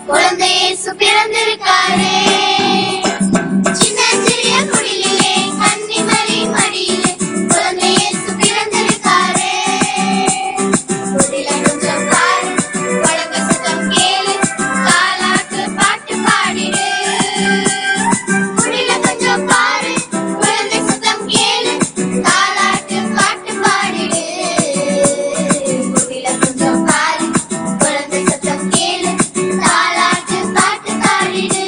குழந்தை இயேசு பிறந்திருக்காரே. சின்னஞ்சிறிய குடிலிலே கன்னிமரி மடியிலே குழந்தை இயேசு பிறந்திருக்காரே. குடில கொஞ்சம் பாரு, குழந்தை சத்தம் கேளு, தாலாட்டு பாட்டு பாடிடு. குடில கொஞ்சம் பாரு, குழந்தை சத்தம் கேளு, தாலாட்டு பாட்டு பாடிடு. குடில கொஞ்சம் பாரு, குழந்தை சத்தம் கேளு, தாலாட்டு பாட்டு பாடிடு.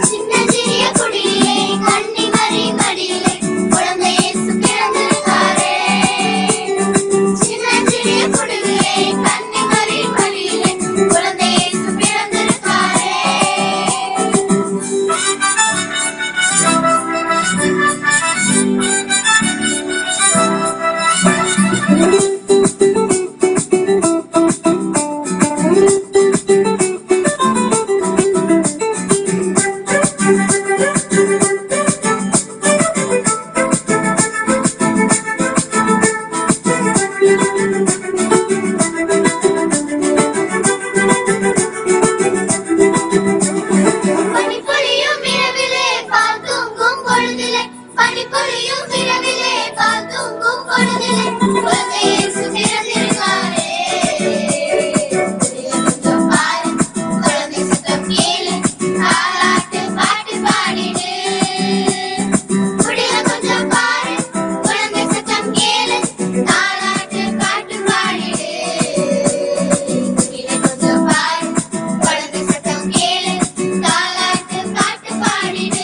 சின்னஞ்சிறிய குடிலிலே கன்னிமரி மடியிலே குழந்தை இயேசு பிறந்திருக்காரே. சின்னஞ்சிறிய குடிலிலே கன்னிமரி மடியிலே குழந்தை இயேசு பிறந்திருக்காரே. பனிப்பொழியும் இரவிலே பால் தூங்கும் பொழுதிலே, பனிப்பொழியும் இரவிலே பால் தூங்கும் பொழுதிலே குழந்தை இயேசு பிறந்திருக்காரே. குடில கொஞ்சம் பாரு, குழந்தை சத்தம் கேளு, தாலாட்டு பாட்டு பாடிடு. குடில கொஞ்சம் பாரு, குழந்தை சத்தம் கேளு, தாலாட்டு பாட்டு பாடிடு. குடில கொஞ்சம் பாரு, குழந்தை சத்தம் கேளு, தாலாட்டு பாட்டு பாடிடு.